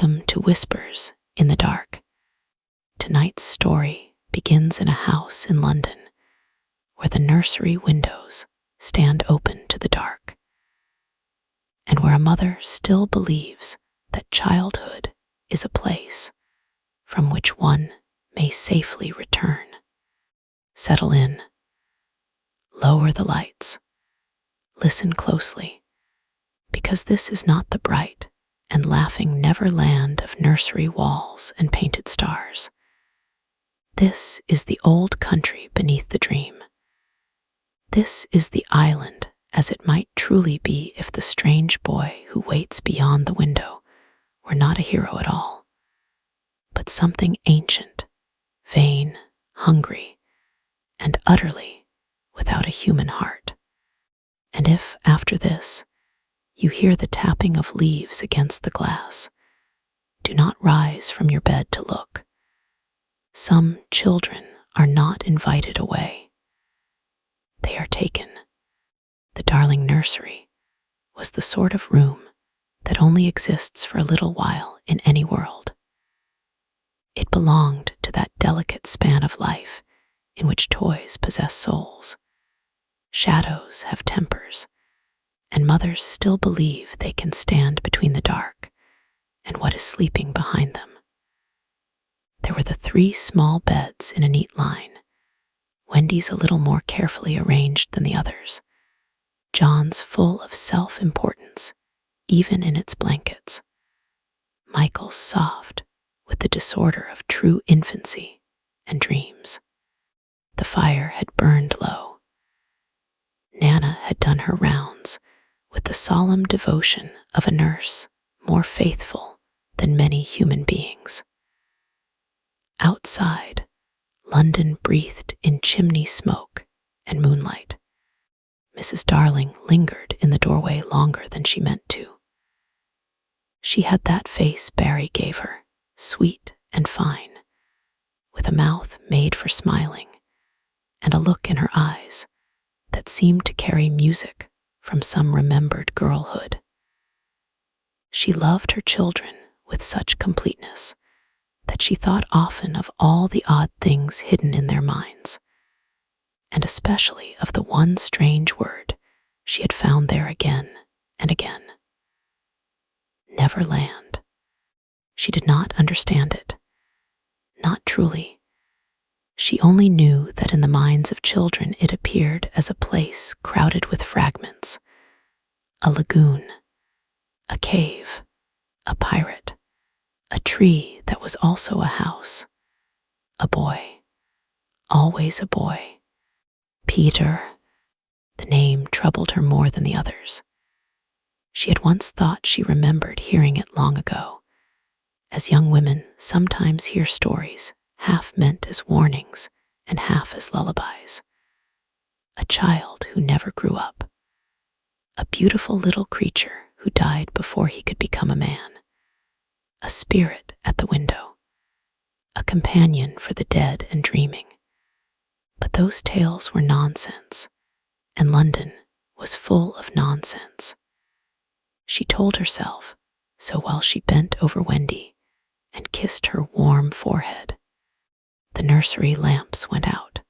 Welcome to Whispers in the Dark. Tonight's story begins in a house in London where the nursery windows stand open to the dark, and where a mother still believes that childhood is a place from which one may safely return. Settle in, lower the lights, listen closely, because this is not the bright and laughing Neverland of nursery walls and painted stars. This is the old country beneath the dream. This is the island as it might truly be if the strange boy who waits beyond the window were not a hero at all, but something ancient, vain, hungry, and utterly without a human heart. And if, after this, you hear the tapping of leaves against the glass, do not rise from your bed to look. Some children are not invited away. They are taken. The darling nursery was the sort of room that only exists for a little while in any world. It belonged to that delicate span of life in which toys possess souls, shadows have tempers, and mothers still believe they can stand between the dark and what is sleeping behind them. There were the 3 small beds in a neat line, Wendy's a little more carefully arranged than the others, John's full of self-importance, even in its blankets, Michael's soft with the disorder of true infancy and dreams. The fire had burned low. Nana had done her rounds with the solemn devotion of a nurse more faithful than many human beings. Outside, London breathed in chimney smoke and moonlight. Mrs. Darling lingered in the doorway longer than she meant to. She had that face Barrie gave her, sweet and fine, with a mouth made for smiling, and a look in her eyes that seemed to carry music from some remembered girlhood. She loved her children with such completeness that she thought often of all the odd things hidden in their minds, and especially of the one strange word she had found there again and again. Neverland. She did not understand it, not truly. She only knew that in the minds of children it appeared as a place crowded with fragments, a lagoon, a cave, a pirate, a tree that was also a house, a boy, always a boy. Peter. The name troubled her more than the others. She had once thought she remembered hearing it long ago, as young women sometimes hear stories half meant as warnings and half as lullabies. A child who never grew up. A beautiful little creature who died before he could become a man. A spirit at the window. A companion for the dead and dreaming. But those tales were nonsense, and London was full of nonsense. She told herself so while she bent over Wendy and kissed her warm forehead. The nursery lamps went out.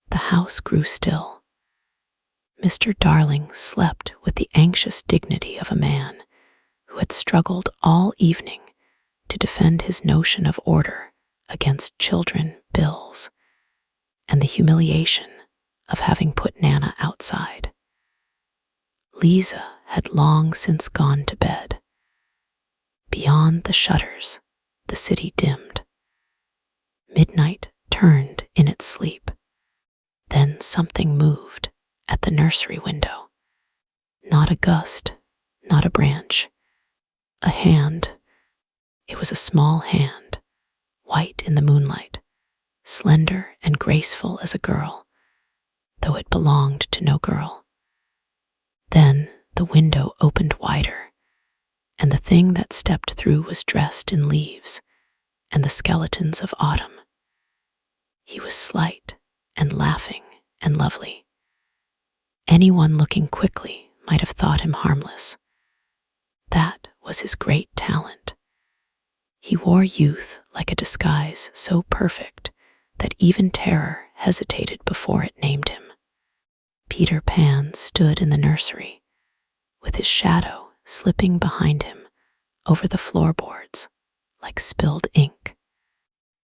The house grew still. Mr. Darling slept with the anxious dignity of a man who had struggled all evening to defend his notion of order against children, bills, and the humiliation of having put Nana outside. Lisa had long since gone to bed. Beyond the shutters, the city dimmed. Midnight turned in its sleep. Then something moved at the nursery window. Not a gust, not a branch. A hand. It was a small hand, white in the moonlight, slender and graceful as a girl, though it belonged to no girl. Then the window opened wider, and the thing that stepped through was dressed in leaves and the skeletons of autumn. He was slight and laughing and lovely. Anyone looking quickly might have thought him harmless. That was his great talent, He wore youth like a disguise so perfect that even terror hesitated before it named him. Peter Pan stood in the nursery, with his shadow slipping behind him over the floorboards like spilled ink.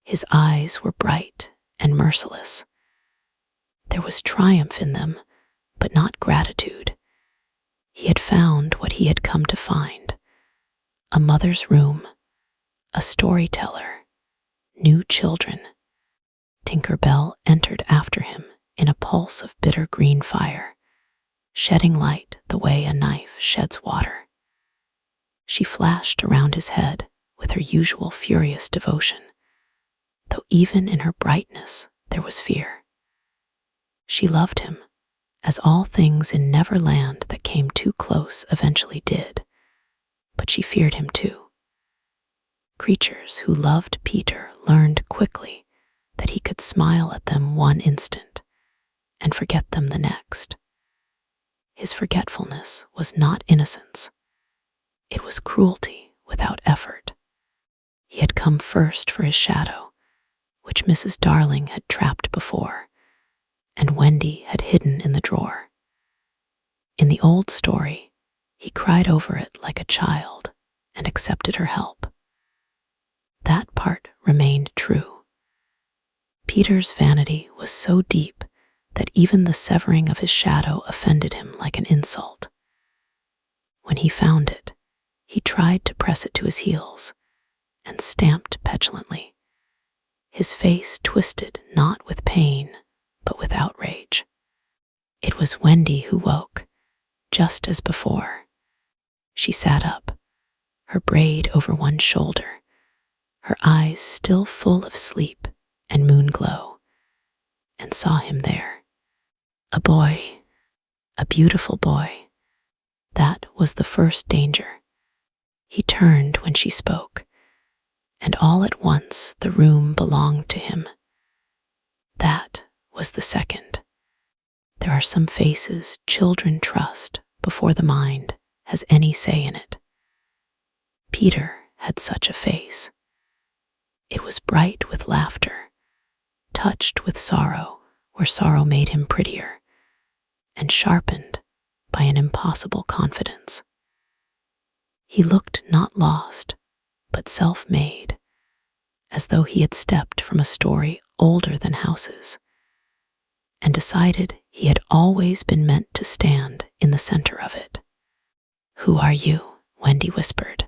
His eyes were bright and merciless. There was triumph in them, but not gratitude. He had found what he had come to find: a mother's room, a storyteller, new children. Tinker Bell entered after him in a pulse of bitter green fire, shedding light the way a knife sheds water. She flashed around his head with her usual furious devotion, though even in her brightness there was fear. She loved him, as all things in Neverland that came too close eventually did, but she feared him too. Creatures who loved Peter learned quickly that he could smile at them one instant and forget them the next. His forgetfulness was not innocence. It was cruelty without effort. He had come first for his shadow, which Mrs. Darling had trapped before, and Wendy had hidden in the drawer. In the old story, he cried over it like a child and accepted her help. That part remained true. Peter's vanity was so deep that even the severing of his shadow offended him like an insult. When he found it, he tried to press it to his heels and stamped petulantly. His face twisted not with pain, but with outrage. It was Wendy who woke, just as before. She sat up, her braid over one shoulder, her eyes still full of sleep and moon glow, and saw him there. A boy, a beautiful boy. That was the first danger. He turned when she spoke, and all at once the room belonged to him. That was the second. There are some faces children trust before the mind has any say in it. Peter had such a face. It was bright with laughter, touched with sorrow where sorrow made him prettier, and sharpened by an impossible confidence. He looked not lost, but self-made, as though he had stepped from a story older than houses, and decided he had always been meant to stand in the center of it. "Who are you?" Wendy whispered.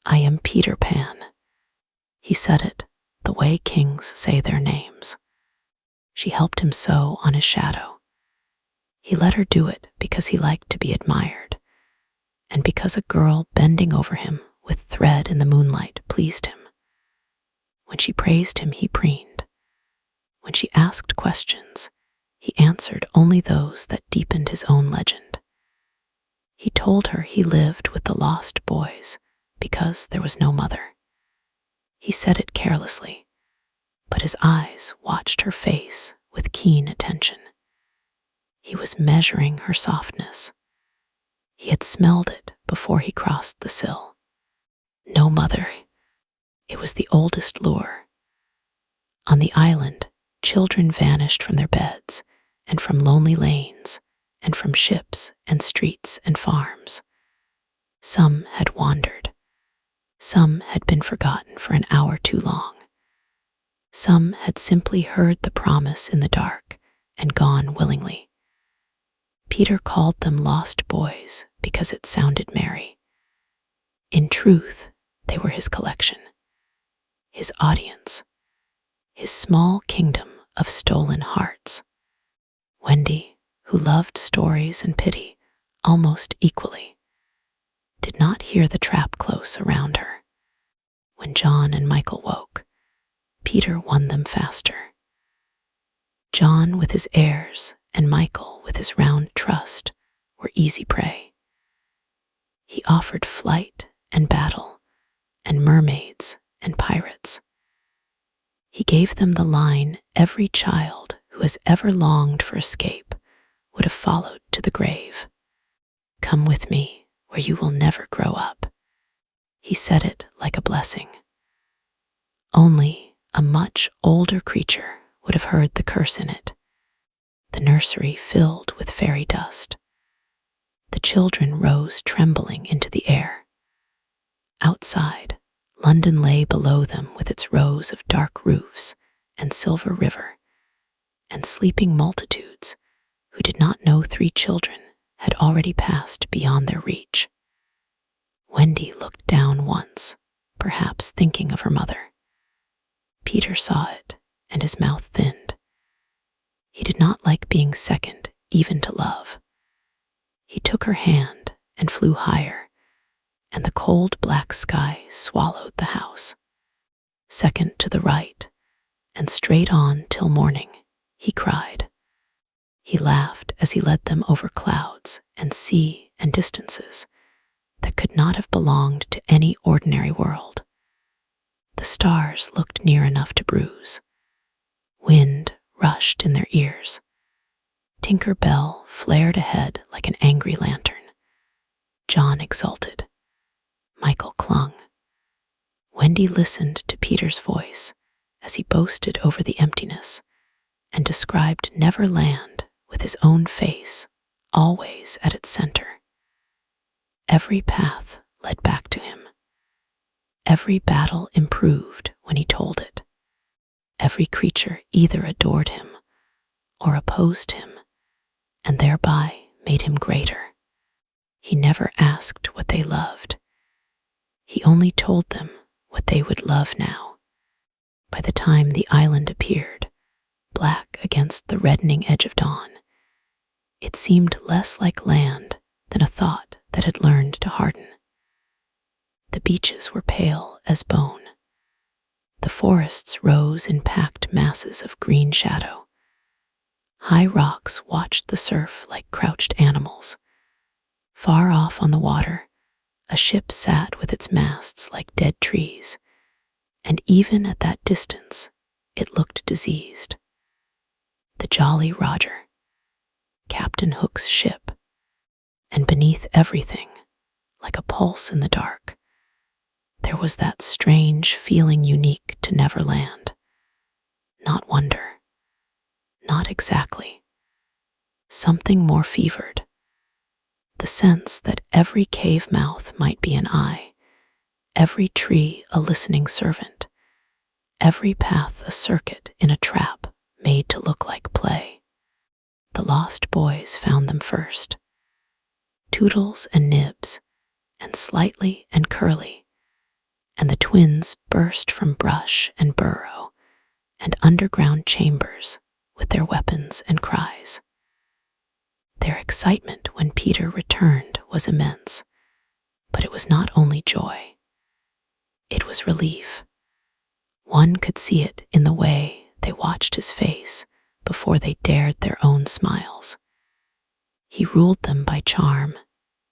"I am Peter Pan." He said it the way kings say their names. She helped him sew on his shadow. He let her do it because he liked to be admired, and because a girl bending over him with thread in the moonlight pleased him. When she praised him, he preened. When she asked questions, he answered only those that deepened his own legend. He told her he lived with the lost boys because there was no mother. He said it carelessly, but his eyes watched her face with keen attention. He was measuring her softness. He had smelled it before he crossed the sill. No mother. It was the oldest lure. On the island, children vanished from their beds and from lonely lanes and from ships and streets and farms. Some had wandered. Some had been forgotten for an hour too long. Some had simply heard the promise in the dark and gone willingly. Peter called them lost boys because it sounded merry. In truth, they were his collection, his audience, his small kingdom of stolen hearts. Wendy, who loved stories and pity almost equally, did not hear the trap close around her. When John and Michael woke, Peter won them faster. John with his airs and Michael with his round trust were easy prey. He offered flight and battle and mermaids and pirates. He gave them the line every child who has ever longed for escape would have followed to the grave. "Come with me where you will never grow up." He said it like a blessing. Only a much older creature would have heard the curse in it. The nursery filled with fairy dust. The children rose trembling into the air. Outside, London lay below them with its rows of dark roofs and silver river, and sleeping multitudes who did not know 3 children had already passed beyond their reach. Wendy looked down once, perhaps thinking of her mother. Peter saw it, and his mouth thinned. He did not like being second even to love. He took her hand and flew higher, and the cold black sky swallowed the house. Second to the right, and straight on till morning, he cried. He laughed as he led them over clouds and sea and distances that could not have belonged to any ordinary world. The stars looked near enough to bruise. Wind rushed in their ears. Tinker Bell flared ahead like an angry lantern. John exulted. Michael clung. Wendy listened to Peter's voice as he boasted over the emptiness and described Neverland with his own face always at its center. Every path led back to him. Every battle improved when he told it. Every creature either adored him or opposed him, and thereby made him greater. He never asked what they loved. He only told them what they would love now. By the time the island appeared, black against the reddening edge of dawn, it seemed less like land than a thought that had learned to harden. The beaches were pale as bone. The forests rose in packed masses of green shadow. High rocks watched the surf like crouched animals. Far off on the water, a ship sat with its masts like dead trees, and even at that distance, it looked diseased. The Jolly Roger, Captain Hook's ship, and beneath everything, like a pulse in the dark, there was that strange feeling unique to Neverland. Not wonder. Not exactly. Something more fevered. The sense that every cave mouth might be an eye, every tree a listening servant, every path a circuit in a trap made to look like play. The lost boys found them first. Toodles and Nibs, and Slightly and Curly, and the twins burst from brush and burrow and underground chambers with their weapons and cries. Their excitement when Peter returned was immense, but it was not only joy. It was relief. One could see it in the way they watched his face before they dared their own smiles. He ruled them by charm,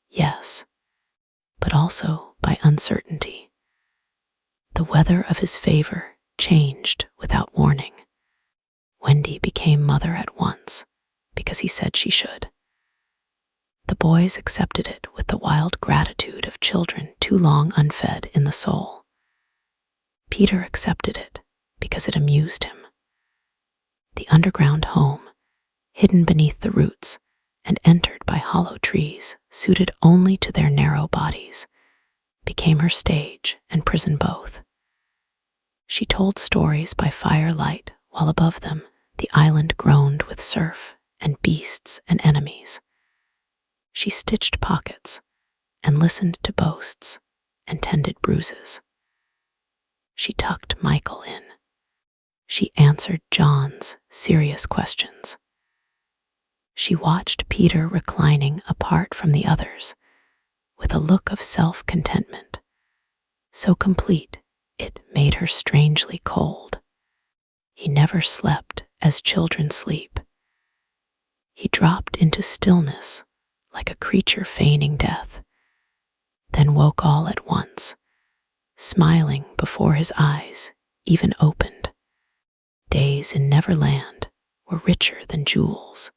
yes, but also by uncertainty. The weather of his favor changed without warning. Wendy became mother at once because he said she should. The boys accepted it with the wild gratitude of children too long unfed in the soul. Peter accepted it because it amused him. The underground home, hidden beneath the roots and entered by hollow trees suited only to their narrow bodies, became her stage and prison both. She told stories by firelight while above them the island groaned with surf and beasts and enemies. She stitched pockets and listened to boasts and tended bruises. She tucked Michael in. She answered John's serious questions. She watched Peter reclining apart from the others with a look of self-contentment, so complete it made her strangely cold. He never slept as children sleep. He dropped into stillness like a creature feigning death, then woke all at once, smiling before his eyes even opened. Days in Neverland were richer than jewels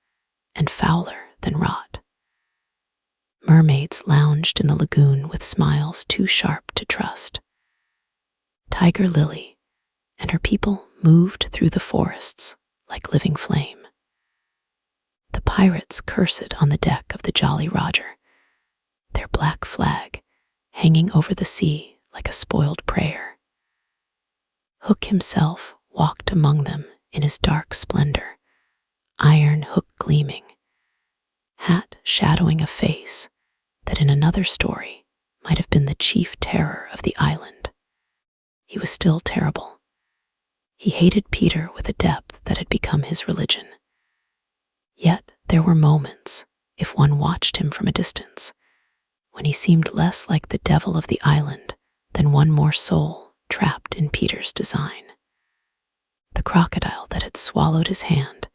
and fouler than rot. Mermaids lounged in the lagoon with smiles too sharp to trust. Tiger Lily, and her people moved through the forests like living flame. The pirates cursed on the deck of the Jolly Roger, their black flag hanging over the sea like a spoiled prayer. Hook himself walked among them in his dark splendor, iron hook gleaming, hat shadowing a face that in another story might have been the chief terror of the island. He was still terrible. He hated Peter with a depth that had become his religion. Yet there were moments, if one watched him from a distance, when he seemed less like the devil of the island than one more soul trapped in Peter's design. The crocodile that had swallowed his hand,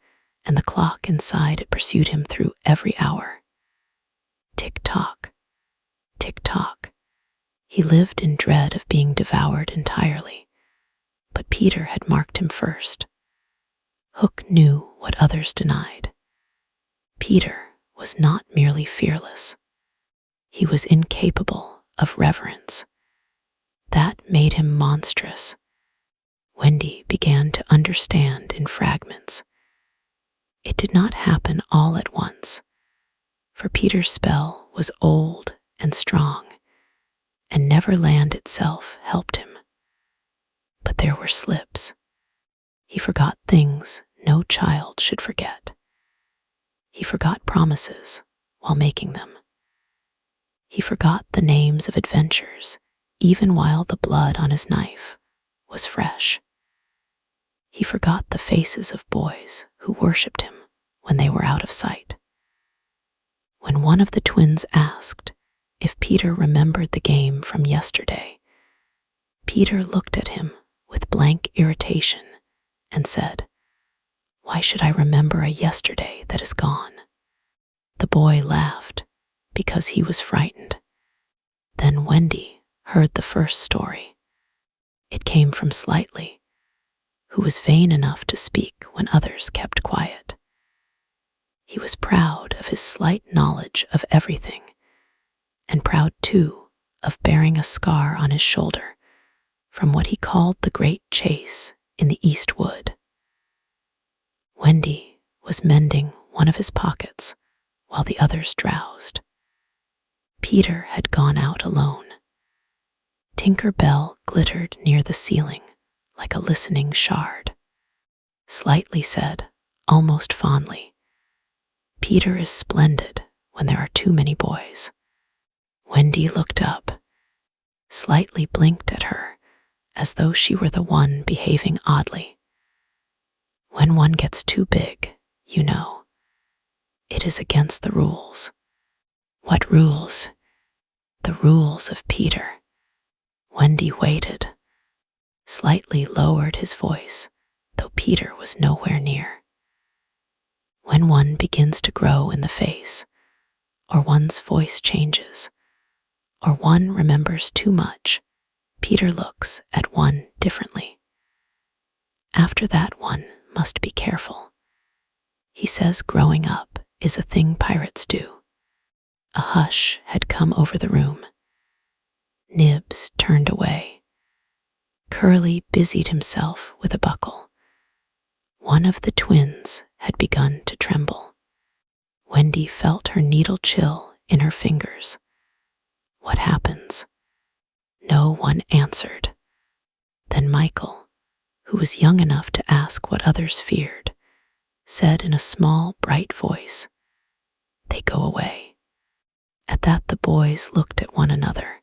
and the clock inside it pursued him through every hour. Tick-tock, tick-tock. He lived in dread of being devoured entirely, but Peter had marked him first. Hook knew what others denied. Peter was not merely fearless. He was incapable of reverence. That made him monstrous. Wendy began to understand in fragments. It did not happen all at once, for Peter's spell was old and strong, and Neverland itself helped him. But there were slips. He forgot things no child should forget. He forgot promises while making them. He forgot the names of adventures, even while the blood on his knife was fresh. He forgot the faces of boys who worshipped him when they were out of sight. When one of the twins asked if Peter remembered the game from yesterday, Peter looked at him with blank irritation and said, "Why should I remember a yesterday that is gone?" The boy laughed because he was frightened. Then Wendy heard the first story. It came from Slightly, who was vain enough to speak when others kept quiet. He was proud of his slight knowledge of everything, and proud, too, of bearing a scar on his shoulder from what he called the great chase in the East Wood. Wendy was mending one of his pockets while the others drowsed. Peter had gone out alone. Tinker Bell glittered near the ceiling like a listening shard. Slightly said, almost fondly, "Peter is splendid when there are too many boys." Wendy looked up, Slightly blinked at her as though she were the one behaving oddly. When one gets too big, you know, it is against the rules. What rules? The rules of Peter. Wendy waited, Slightly lowered his voice, though Peter was nowhere near. When one begins to grow in the face, or one's voice changes, or one remembers too much, Peter looks at one differently. After that, one must be careful. He says growing up is a thing pirates do. A hush had come over the room. Nibs turned away. Curly busied himself with a buckle. One of the twins had begun to tremble. Wendy felt her needle chill in her fingers. What happens? No one answered. Then Michael, who was young enough to ask what others feared, said in a small, bright voice, "They go away." At that the boys looked at one another,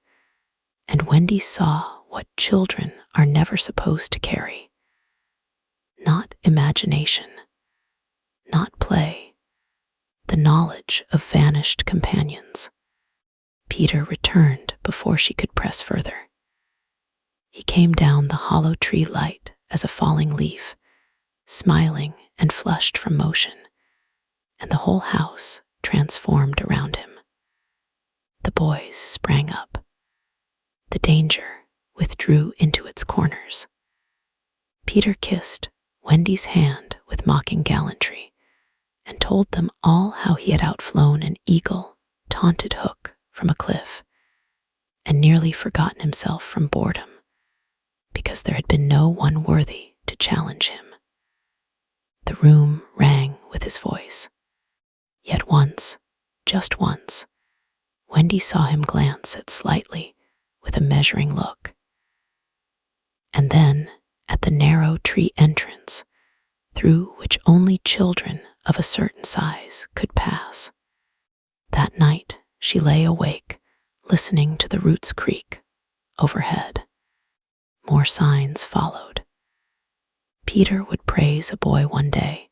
and Wendy saw what children are never supposed to carry. Not imagination, not play, the knowledge of vanished companions. Peter returned before she could press further. He came down the hollow tree light as a falling leaf, smiling and flushed from motion, and the whole house transformed around him. The boys sprang up. The danger withdrew into its corners. Peter kissed Wendy's hand with mocking gallantry and told them all how he had outflown an eagle, taunted Hook from a cliff, and nearly forgotten himself from boredom. because there had been no one worthy to challenge him. The room rang with his voice. Yet once, just once, Wendy saw him glance at Slightly with a measuring look. And then, at the narrow tree entrance, through which only children of a certain size could pass. That night, she lay awake, listening to the roots creak overhead. More signs followed. Peter would praise a boy one day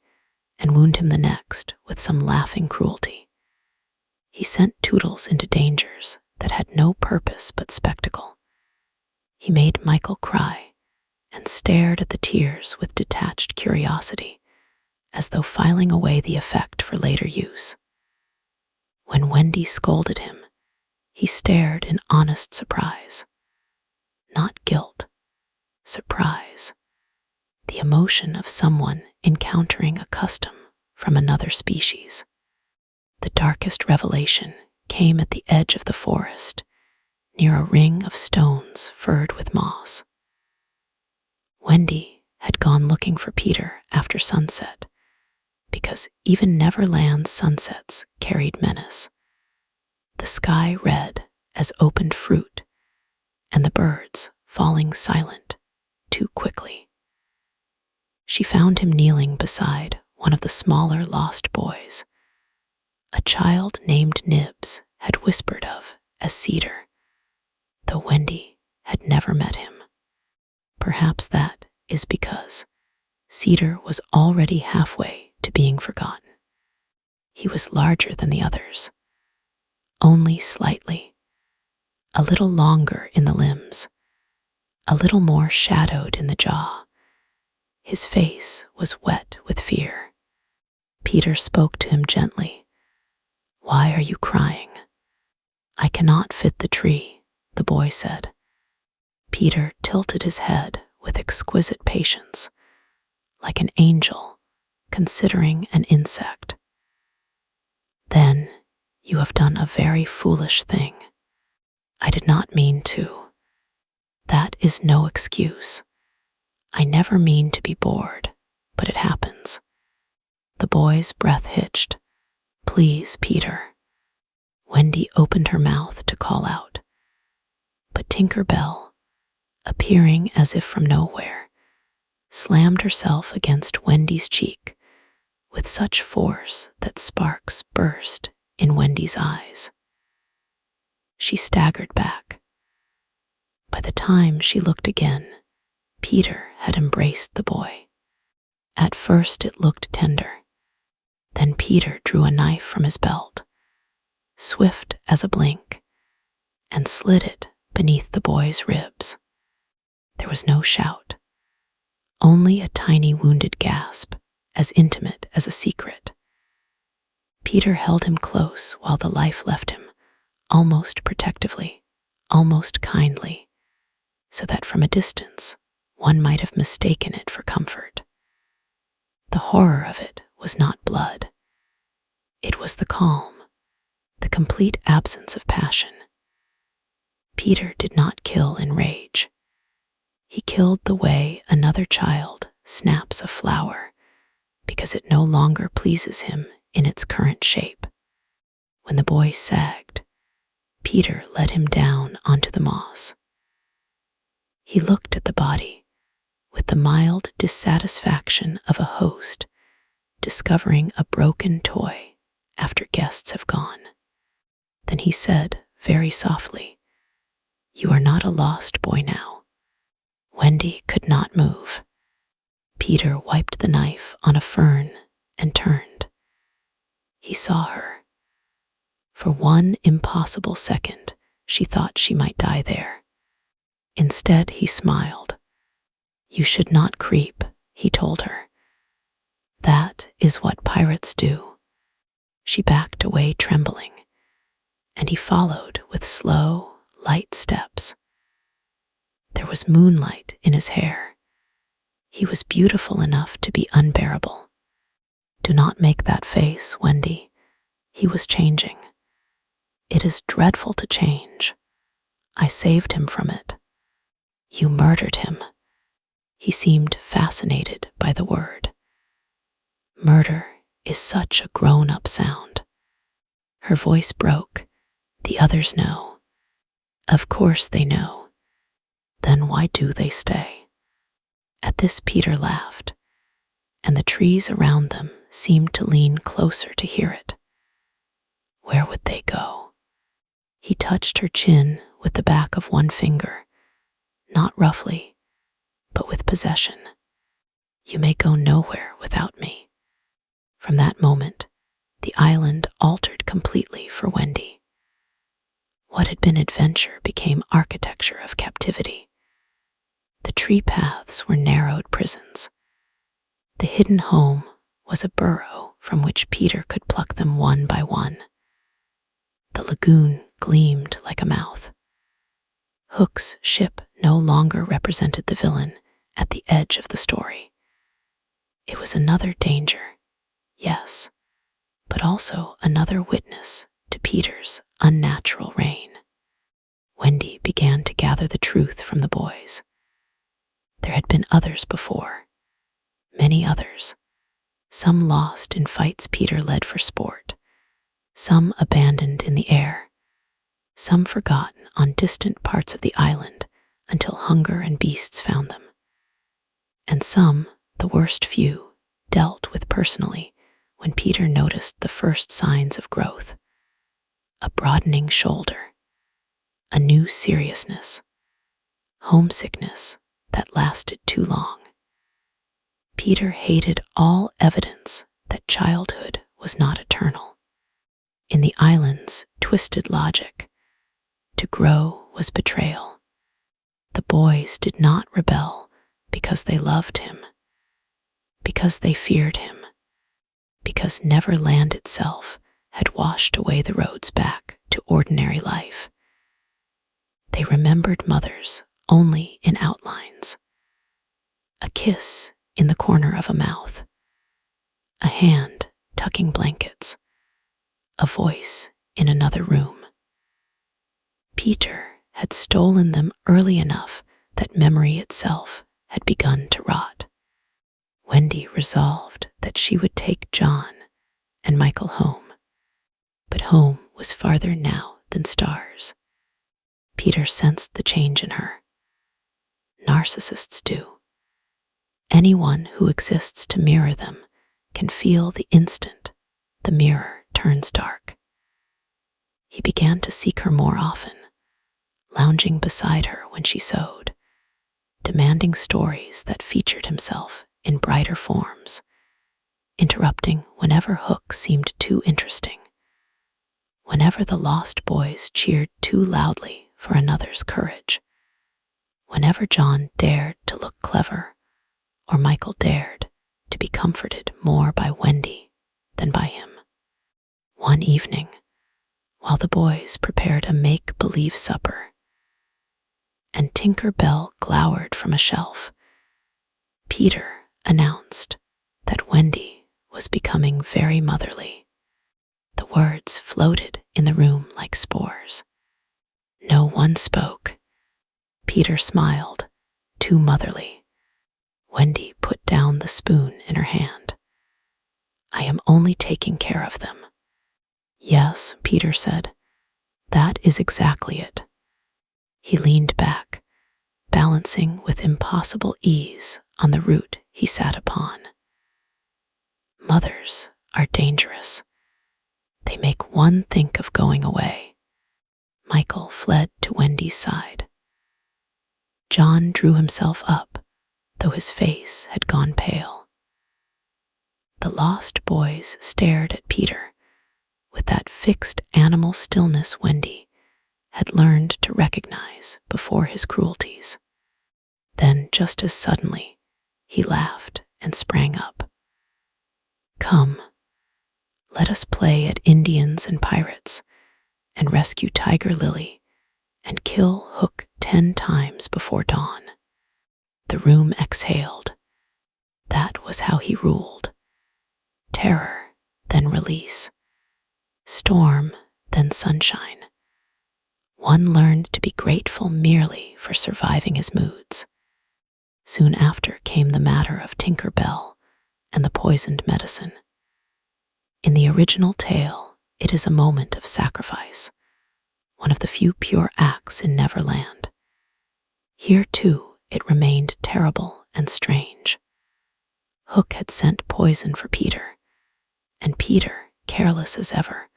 and wound him the next with some laughing cruelty. He sent Toodles into dangers that had no purpose but spectacle. He made Michael cry and stared at the tears with detached curiosity, as though filing away the effect for later use. When Wendy scolded him, he stared in honest surprise. Not guilt, surprise. The emotion of someone encountering a custom from another species. The darkest revelation came at the edge of the forest, near a ring of stones furred with moss. Wendy had gone looking for Peter after sunset, because even Neverland's sunsets carried menace. The sky red as opened fruit, and the birds falling silent too quickly. She found him kneeling beside one of the smaller lost boys, a child named Nibs had whispered of as Cedar, though Wendy had never met him. Perhaps that is because Cedar was already halfway to being forgotten. He was larger than the others, only slightly, a little longer in the limbs, a little more shadowed in the jaw. His face was wet with fear. Peter spoke to him gently. "Why are you crying?" "I cannot fit the tree," the boy said. Peter tilted his head with exquisite patience, like an angel considering an insect. "Then you have done a very foolish thing." "I did not mean to." "That is no excuse. I never mean to be bored, but it happens." The boy's breath hitched. "Please, Peter." Wendy opened her mouth to call out, but Tinker Bell, appearing as if from nowhere, slammed herself against Wendy's cheek with such force that sparks burst in Wendy's eyes. She staggered back. By the time she looked again, Peter had embraced the boy. At first it looked tender. Then Peter drew a knife from his belt, swift as a blink, and slid it beneath the boy's ribs. There was no shout, only a tiny wounded gasp, as intimate as a secret. Peter held him close while the life left him, almost protectively, almost kindly, so that from a distance one might have mistaken it for comfort. The horror of it was not blood. It was the calm, the complete absence of passion. Peter did not kill in rage. He killed the way another child snaps a flower because it no longer pleases him in its current shape. When the boy sagged, Peter led him down onto the moss. He looked at the body with the mild dissatisfaction of a host discovering a broken toy after guests have gone. Then he said very softly, "You are not a lost boy now." Wendy could not move. Peter wiped the knife on a fern and turned. He saw her. For one impossible second, she thought she might die there. Instead, he smiled. "You should not creep," he told her. "That is what pirates do." She backed away trembling, and he followed with slow, light steps. There was moonlight in his hair. He was beautiful enough to be unbearable. "Do not make that face, Wendy." He was changing. "It is dreadful to change. I saved him from it." You murdered him. He seemed fascinated by the word. Murder is such a grown-up sound. Her voice broke. The others know. Of course they know. Then why do they stay? At this Peter laughed, and the trees around them seemed to lean closer to hear it. Where would they go? He touched her chin with the back of one finger, not roughly, but with possession. You may go nowhere without me. From that moment, the island altered completely for Wendy. What had been adventure became architecture of captivity. The tree paths were narrowed prisons. The hidden home was a burrow from which Peter could pluck them one by one. The lagoon gleamed like a mouth. Hook's ship no longer represented the villain at the edge of the story. It was another danger, yes, but also another witness to Peter's unnatural reign. Wendy began to gather the truth from the boys. There had been others before, many others, some lost in fights Peter led for sport, some abandoned in the air, some forgotten on distant parts of the island until hunger and beasts found them, and some, the worst few, dealt with personally when Peter noticed the first signs of growth. A broadening shoulder, a new seriousness, homesickness that lasted too long. Peter hated all evidence that childhood was not eternal. In the island's twisted logic, to grow was betrayal. The boys did not rebel because they loved him, because they feared him, because Neverland itself had washed away the roads back to ordinary life. They remembered mothers only in outlines. A kiss in the corner of a mouth, a hand tucking blankets, a voice in another room. Peter had stolen them early enough that memory itself had begun to rot. Wendy resolved that she would take John and Michael home, but home was farther now than stars. Peter sensed the change in her. Narcissists do. Anyone who exists to mirror them can feel the instant the mirror turns dark. He began to seek her more often, lounging beside her when she sewed, demanding stories that featured himself in brighter forms, interrupting whenever Hook seemed too interesting, whenever the lost boys cheered too loudly for another's courage, whenever John dared to look clever, or Michael dared to be comforted more by Wendy than by him. One evening, while the boys prepared a make-believe supper, and Tinker Bell glowered from a shelf, Peter announced that Wendy was becoming very motherly. The words floated in the room like spores. No one spoke. Peter smiled, too motherly. Wendy put down the spoon in her hand. I am only taking care of them. Yes, Peter said. That is exactly it. He leaned back, balancing with impossible ease on the root he sat upon. Mothers are dangerous. They make one think of going away. Michael fled to Wendy's side. John drew himself up, though his face had gone pale. The lost boys stared at Peter with that fixed animal stillness Wendy had learned to recognize before his cruelties. Then, just as suddenly, he laughed and sprang up. Come, let us play at Indians and pirates, and rescue Tiger Lily, and kill Hook 10 times before dawn. The room exhaled. That was how he ruled. Terror, then release. Storm, then sunshine. One learned to be grateful merely for surviving his moods. Soon after came the matter of Tinker Bell and the poisoned medicine. In the original tale, it is a moment of sacrifice, one of the few pure acts in Neverland. Here, too, it remained terrible and strange. Hook had sent poison for Peter, and Peter, careless as ever,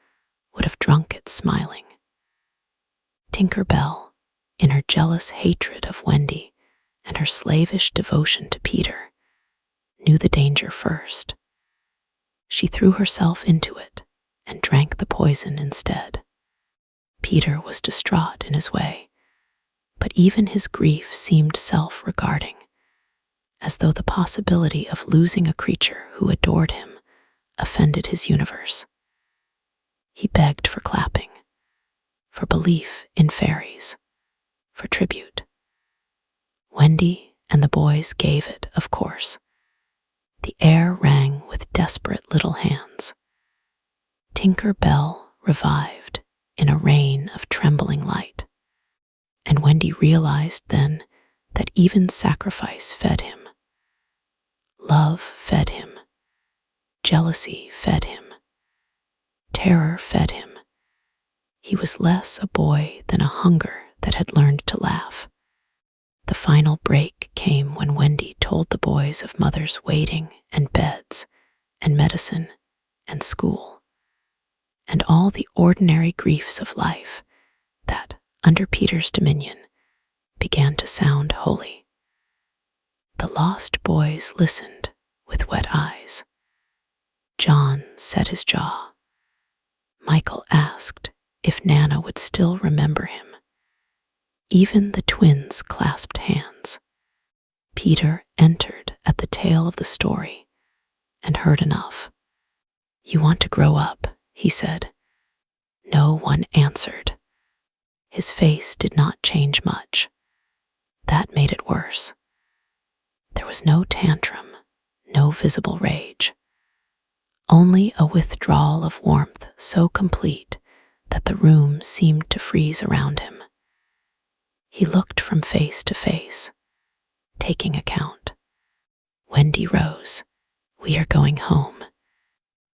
would have drunk it smiling. Tinker Bell, in her jealous hatred of Wendy and her slavish devotion to Peter, knew the danger first. She threw herself into it and drank the poison instead. Peter was distraught in his way, but even his grief seemed self-regarding, as though the possibility of losing a creature who adored him offended his universe. He begged for clapping, for belief in fairies, for tribute. Wendy and the boys gave it, of course. The air rang with desperate little hands. Tinker Bell revived in a rain of trembling light, and Wendy realized then that even sacrifice fed him. Love fed him. Jealousy fed him. Terror fed him. He was less a boy than a hunger that had learned to laugh. The final break came when Wendy told the boys of Mother's waiting and beds and medicine and school, and all the ordinary griefs of life that, under Peter's dominion, began to sound holy. The lost boys listened with wet eyes. John set his jaw. Michael asked if Nana would still remember him. Even the twins clasped hands. Peter entered at the tail of the story and heard enough. "You want to grow up," he said. No one answered. His face did not change much. That made it worse. There was no tantrum, no visible rage. Only a withdrawal of warmth so complete that the room seemed to freeze around him. He looked from face to face, taking account. Wendy rose. "We are going home."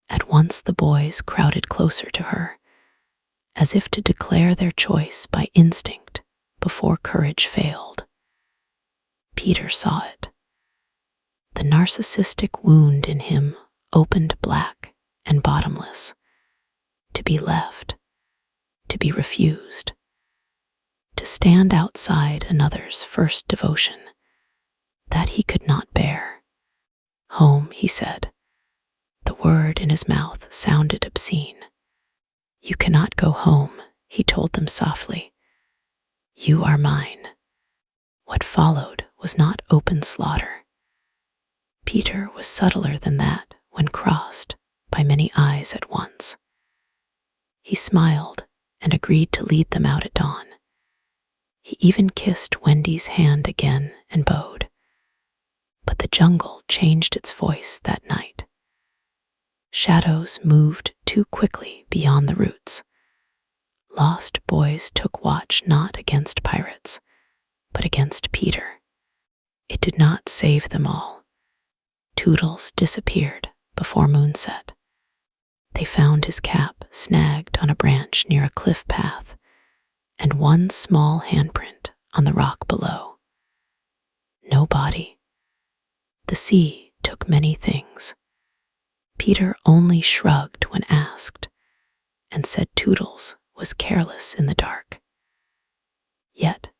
At once the boys crowded closer to her, as if to declare their choice by instinct before courage failed. Peter saw it. The narcissistic wound in him opened black and bottomless, to be left, to be refused, to stand outside another's first devotion, that he could not bear. "Home," he said. The word in his mouth sounded obscene. "You cannot go home," he told them softly. "You are mine." What followed was not open slaughter. Peter was subtler than that when crossed by many eyes at once. He smiled and agreed to lead them out at dawn. He even kissed Wendy's hand again and bowed. But the jungle changed its voice that night. Shadows moved too quickly beyond the roots. Lost boys took watch not against pirates, but against Peter. It did not save them all. Toodles disappeared before moonset. They found his cap snagged on a branch near a cliff path, and one small handprint on the rock below. No body. The sea took many things. Peter only shrugged when asked, and said Toodles was careless in the dark. Yet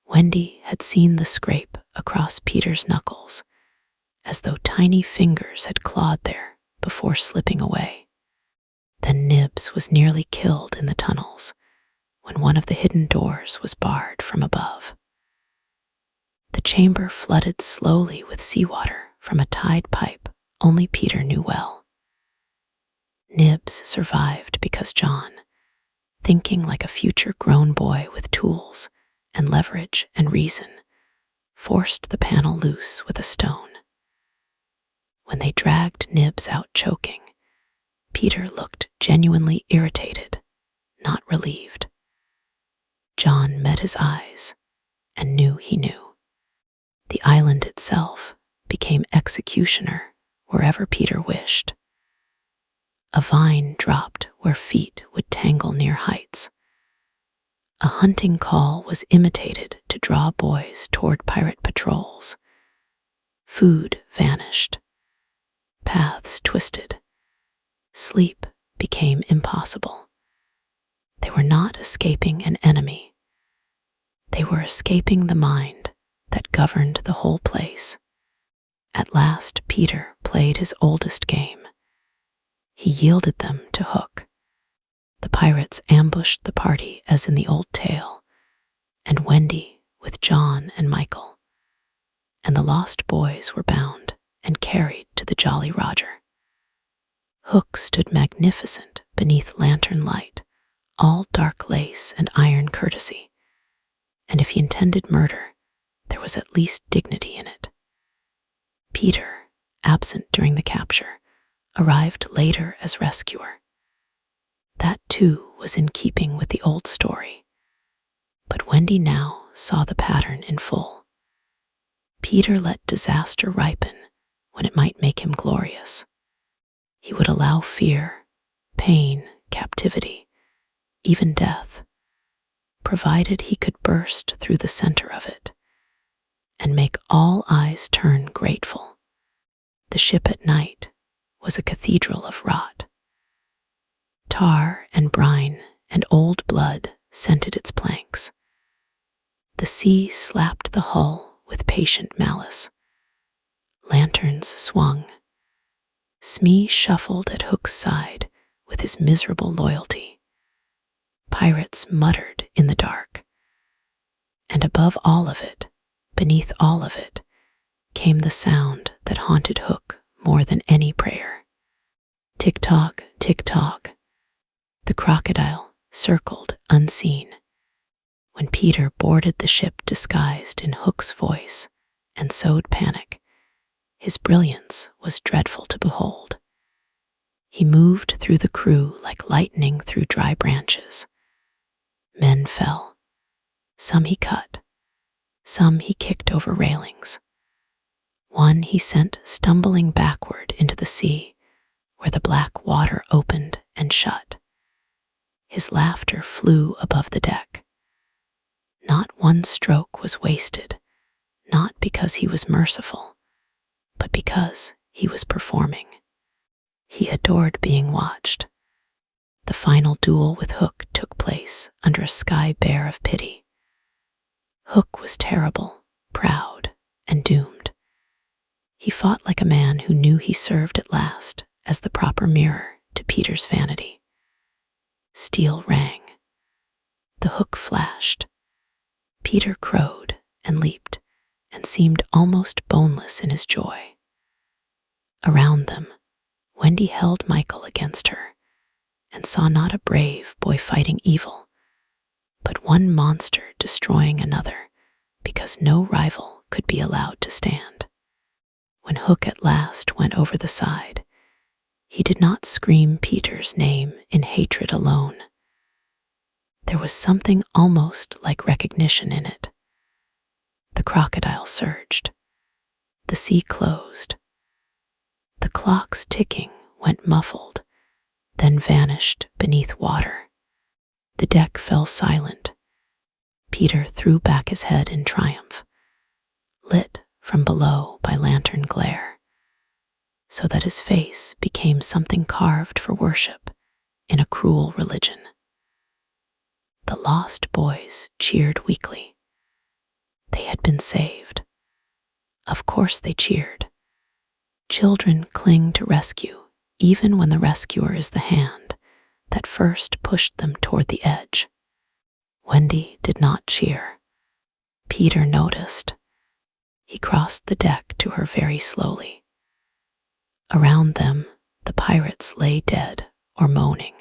Wendy had seen the scrape across Peter's knuckles, as though tiny fingers had clawed there before slipping away. Then Nibs was nearly killed in the tunnels, when one of the hidden doors was barred from above. The chamber flooded slowly with seawater from a tied pipe only Peter knew well. Nibs survived because John, thinking like a future grown boy with tools and leverage and reason, forced the panel loose with a stone. When they dragged Nibs out choking, Peter looked genuinely irritated, not relieved. John met his eyes and knew he knew. The island itself became executioner wherever Peter wished. A vine dropped where feet would tangle near heights. A hunting call was imitated to draw boys toward pirate patrols. Food vanished. Paths twisted. Sleep became impossible. They were not escaping an enemy. They were escaping the mind that governed the whole place. At last, Peter played his oldest game. He yielded them to Hook. The pirates ambushed the party as in the old tale, and Wendy with John and Michael. And the lost boys were bound and carried to the Jolly Roger. Hook stood magnificent beneath lantern light, all dark lace and iron courtesy, and if he intended murder, there was at least dignity in it. Peter, absent during the capture, arrived later as rescuer. That too was in keeping with the old story, but Wendy now saw the pattern in full. Peter let disaster ripen when it might make him glorious. He would allow fear, pain, captivity, even death, provided he could burst through the center of it and make all eyes turn grateful. The ship at night was a cathedral of rot. Tar and brine and old blood scented its planks. The sea slapped the hull with patient malice. Lanterns swung. Smee shuffled at Hook's side with his miserable loyalty. Pirates muttered in the dark. And above all of it, beneath all of it, came the sound that haunted Hook more than any prayer. Tick-tock, tick-tock. The crocodile circled unseen. When Peter boarded the ship disguised in Hook's voice and sowed panic, his brilliance was dreadful to behold. He moved through the crew like lightning through dry branches. Men fell. Some he cut. Some he kicked over railings. One he sent stumbling backward into the sea, where the black water opened and shut. His laughter flew above the deck. Not one stroke was wasted, not because he was merciful, but because he was performing. He adored being watched. The final duel with Hook took place under a sky bare of pity. Hook was terrible, proud, and doomed. He fought like a man who knew he served at last as the proper mirror to Peter's vanity. Steel rang. The hook flashed. Peter crowed and leaped and seemed almost boneless in his joy. Around them, Wendy held Michael against her and saw not a brave boy fighting evil, but one monster destroying another because no rival could be allowed to stand. When Hook at last went over the side, he did not scream Peter's name in hatred alone. There was something almost like recognition in it. The crocodile surged. The sea closed. The clock's ticking went muffled, then vanished beneath water. The deck fell silent. Peter threw back his head in triumph, lit from below by lantern glare, so that his face became something carved for worship in a cruel religion. The lost boys cheered weakly. They had been saved. Of course they cheered. Children cling to rescue even when the rescuer is the hand that first pushed them toward the edge. Wendy did not cheer. Peter noticed. He crossed the deck to her very slowly. Around them, the pirates lay dead or moaning.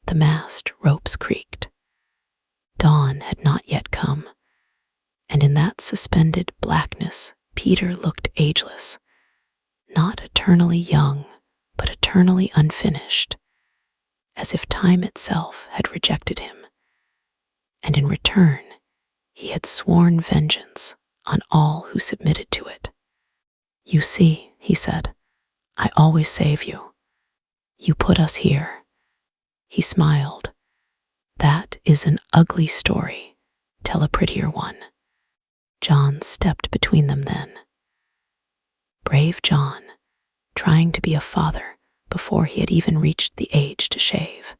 The mast ropes creaked. Dawn had not yet come, and in that suspended blackness, Peter looked ageless, not eternally young, but eternally unfinished, as if time itself had rejected him. and in return, he had sworn vengeance on all who submitted to it. "You see," he said, "I always save you. You put us here." He smiled. "That is an ugly story. Tell a prettier one." John stepped between them then. Brave John, trying to be a father before he had even reached the age to shave.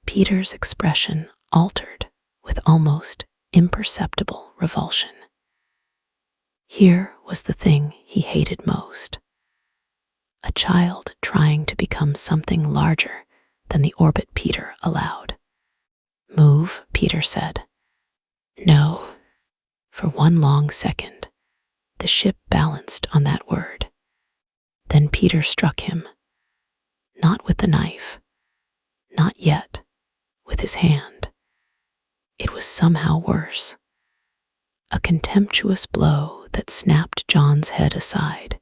Peter's expression altered with almost imperceptible revulsion. Here was the thing he hated most. A child trying to become something larger than the orbit Peter allowed. "Move," Peter said. "No." For one long second, the ship balanced on that word. Then Peter struck him, not with the knife, not yet, with his hand. It was somehow worse. A contemptuous blow that snapped John's head aside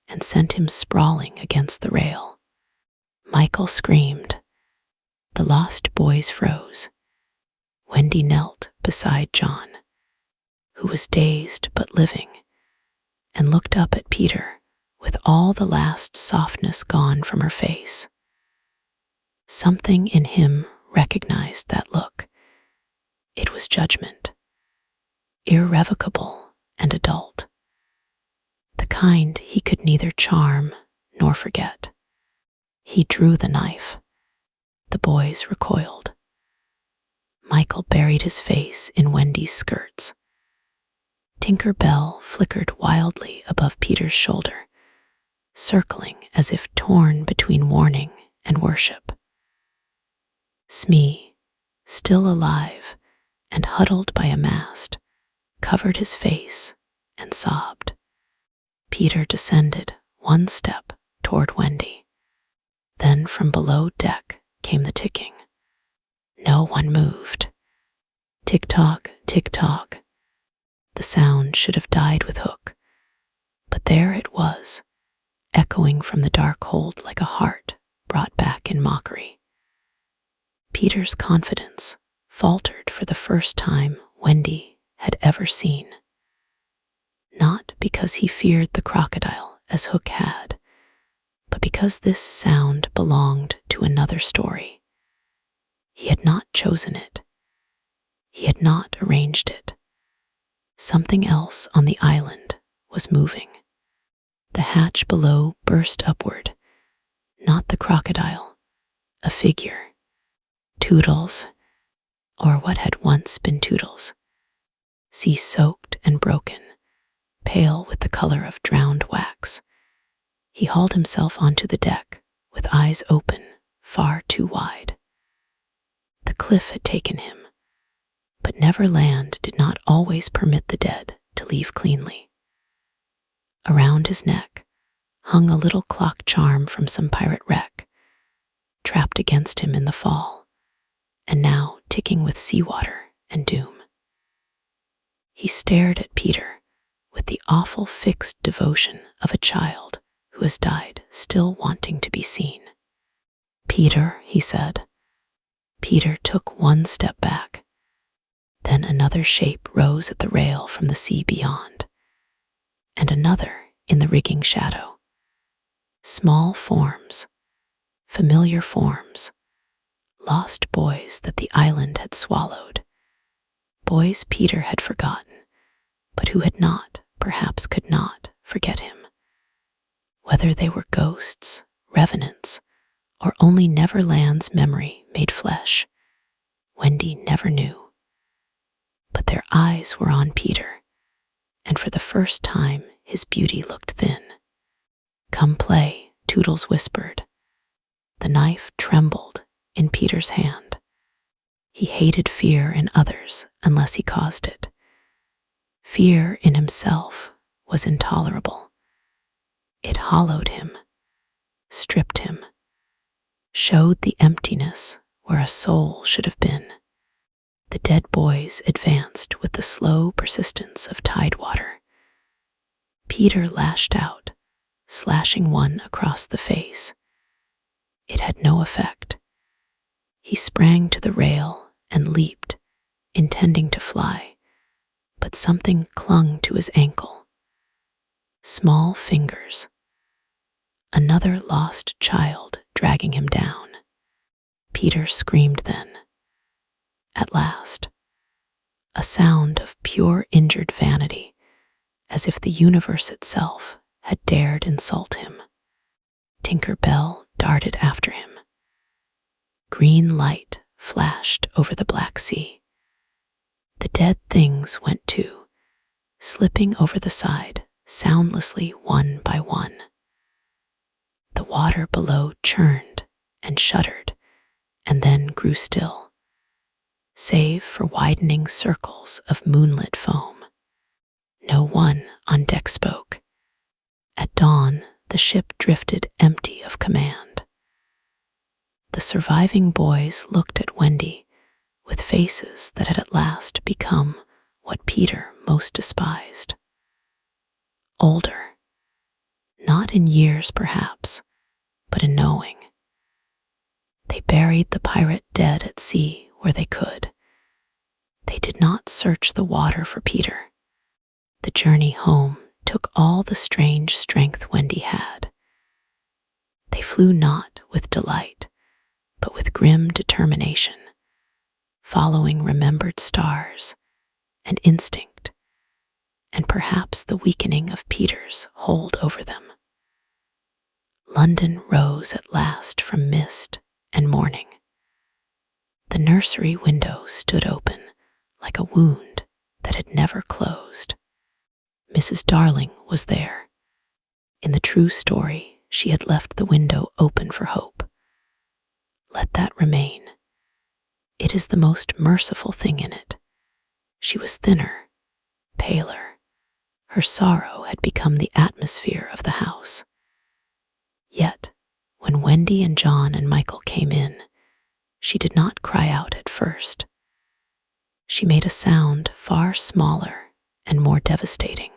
and sent him sprawling against the rail. Michael screamed. The lost boys froze. Wendy knelt beside John, who was dazed but living, and looked up at Peter with all the last softness gone from her face. Something in him recognized that look. It was judgment, irrevocable and adult, the kind he could neither charm nor forget. He drew the knife. The boys recoiled. Michael buried his face in Wendy's skirts. Tinker Bell flickered wildly above Peter's shoulder, circling as if torn between warning and worship. Smee, still alive and huddled by a mast, covered his face and sobbed. Peter descended one step toward Wendy. Then from below deck came the ticking. No one moved. Tick-tock, tick-tock. The sound should have died with Hook, but there it was, echoing from the dark hold like a heart brought back in mockery. Peter's confidence faltered for the first time Wendy had ever seen. Not because he feared the crocodile as Hook had, but because this sound belonged to another story. He had not chosen it. He had not arranged it. Something else on the island was moving. The hatch below burst upward. Not the crocodile, a figure. Toodles, or what had once been Toodles, sea-soaked and broken, pale with the color of drowned wax. He hauled himself onto the deck with eyes open, far too wide. The cliff had taken him, but Neverland did not always permit the dead to leave cleanly. Around his neck hung a little clock charm from some pirate wreck, trapped against him in the fall, and now ticking with seawater and doom. He stared at Peter with the awful fixed devotion of a child who has died still wanting to be seen. "Peter," he said. Peter took one step back. Then another shape rose at the rail from the sea beyond, and another in the rigging shadow. Small forms, familiar forms, lost boys that the island had swallowed, boys Peter had forgotten, but who had not, perhaps could not, forget him. Whether they were ghosts, revenants, or only Neverland's memory made flesh, Wendy never knew. But their eyes were on Peter, and for the first time his beauty looked thin. "Come play," Toodles whispered. The knife trembled in Peter's hand. He hated fear in others unless he caused it. Fear in himself was intolerable. It hollowed him, stripped him, showed the emptiness where a soul should have been. The dead boys advanced with the slow persistence of tidewater. Peter lashed out, slashing one across the face. It had no effect. He sprang to the rail and leaped intending to fly, but something clung to his ankle. Small fingers. Another lost child dragging him down. Peter screamed then. At last, a sound of pure injured vanity, as if the universe itself had dared insult him. Tinker Bell darted after him. Green light flashed over the black sea. The dead things went too, slipping over the side soundlessly one by one. The water below churned and shuddered, and then grew still, save for widening circles of moonlit foam. No one on deck spoke. At dawn, the ship drifted empty of command. The surviving boys looked at Wendy with faces that had at last become what Peter most despised. Older, not in years perhaps, but in knowing. They buried the pirate dead at sea where they could. They did not search the water for Peter. The journey home took all the strange strength Wendy had. They flew not with delight, but with grim determination, following remembered stars and instinct, and perhaps the weakening of Peter's hold over them. London rose at last from mist and morning. The nursery window stood open like a wound that had never closed. Mrs. Darling was there. In the true story, she had left the window open for hope. Let that remain. It is the most merciful thing in it. She was thinner, paler. Her sorrow had become the atmosphere of the house. Yet, when Wendy and John and Michael came in, she did not cry out at first. She made a sound far smaller and more devastating,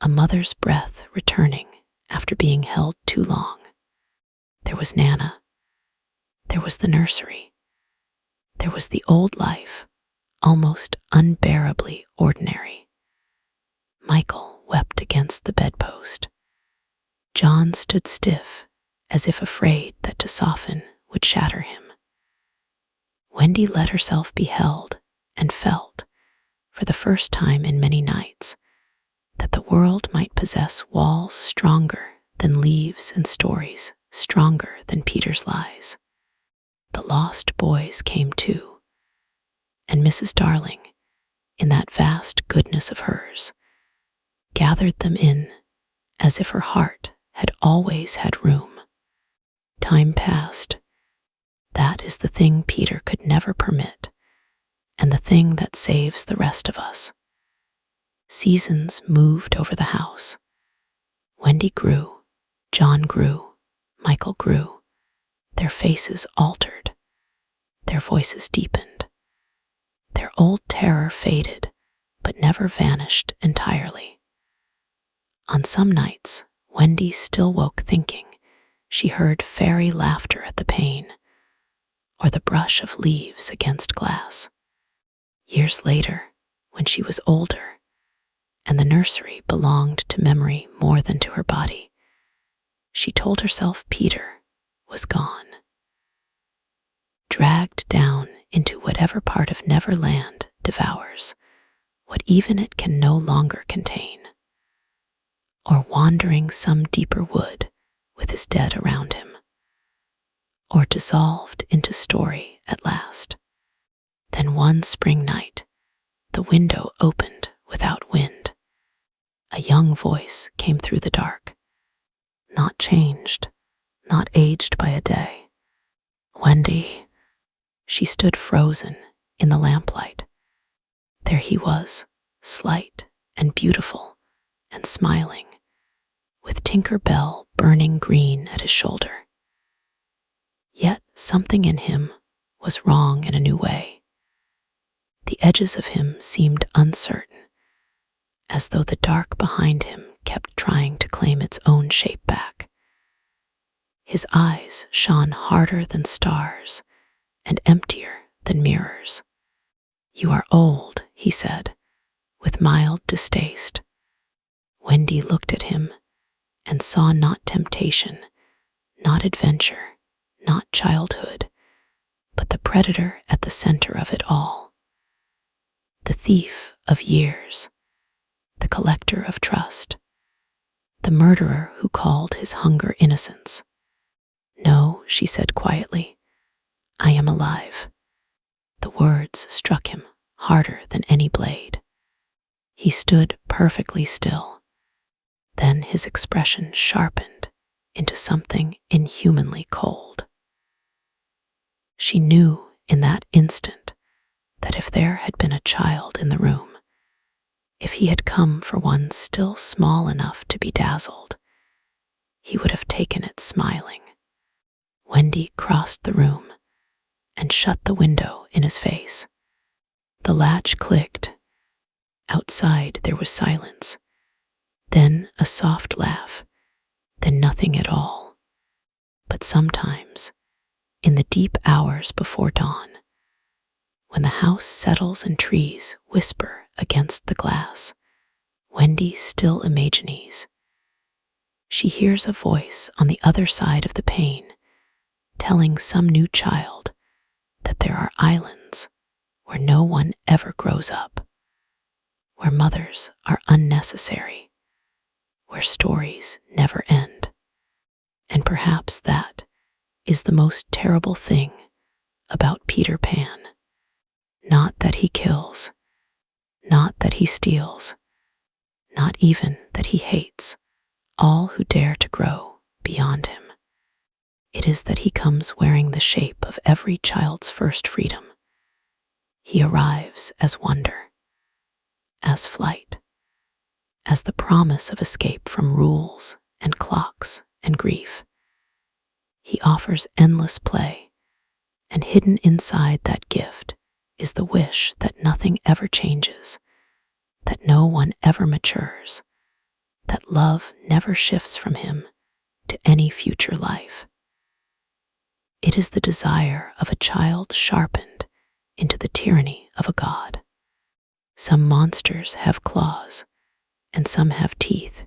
a mother's breath returning after being held too long. There was Nana. There was the nursery. There was the old life, almost unbearably ordinary. Michael wept against the bedpost. John stood stiff, as if afraid that to soften would shatter him. Wendy let herself be held and felt, for the first time in many nights, that the world might possess walls stronger than leaves and stories stronger than Peter's lies. The lost boys came too, and Mrs. Darling, in that vast goodness of hers, gathered them in as if her heart had always had room. Time passed. That is the thing Peter could never permit, and the thing that saves the rest of us. Seasons moved over the house. Wendy grew, John grew, Michael grew. Their faces altered. Their voices deepened. Their old terror faded, but never vanished entirely. On some nights, Wendy still woke thinking she heard fairy laughter at the pane, or the brush of leaves against glass. Years later, when she was older, and the nursery belonged to memory more than to her body, she told herself Peter was gone, dragged down into whatever part of Neverland devours what even it can no longer contain, or wandering some deeper wood with his dead around him, or dissolved into story at last. Then one spring night, the window opened without wind. A young voice came through the dark, not changed, not aged by a day. Wendy. She stood frozen in the lamplight. There he was, slight and beautiful and smiling, with Tinker Bell burning green at his shoulder. Yet something in him was wrong in a new way. The edges of him seemed uncertain, as though the dark behind him kept trying to claim its own shape back. His eyes shone harder than stars and emptier than mirrors. "You are old," he said, with mild distaste. Wendy looked at him and saw not temptation, not adventure, not childhood, but the predator at the center of it all. The thief of years, the collector of trust, the murderer who called his hunger innocence. "No," she said quietly, "I am alive." The words struck him harder than any blade. He stood perfectly still. Then his expression sharpened into something inhumanly cold. She knew in that instant that if there had been a child in the room, if he had come for one still small enough to be dazzled, he would have taken it smiling. Wendy crossed the room and shut the window in his face. The latch clicked. Outside there was silence, then a soft laugh, then nothing at all. But sometimes, in the deep hours before dawn, when the house settles and trees whisper against the glass, Wendy still imagines. She hears a voice on the other side of the pane, telling some new child that there are islands where no one ever grows up, where mothers are unnecessary, where stories never end. And perhaps that is the most terrible thing about Peter Pan. Not that he kills, not that he steals, not even that he hates all who dare to grow beyond him. It is that he comes wearing the shape of every child's first freedom. He arrives as wonder, as flight, as the promise of escape from rules and clocks and grief. He offers endless play, and hidden inside that gift is the wish that nothing ever changes, that no one ever matures, that love never shifts from him to any future life. It is the desire of a child sharpened into the tyranny of a god. Some monsters have claws, and some have teeth.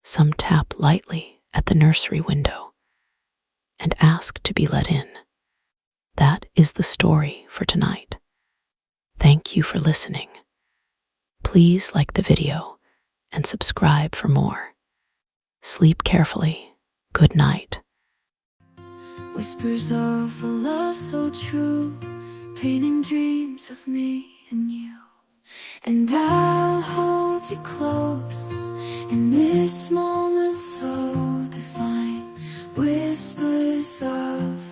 Some tap lightly at the nursery window and ask to be let in. That is the story for tonight. Thank you for listening. Please like the video and subscribe for more. Sleep carefully. Good night. Whispers of a love so true, painting dreams of me and you. And I'll hold you close in this moment so divine. Whispers of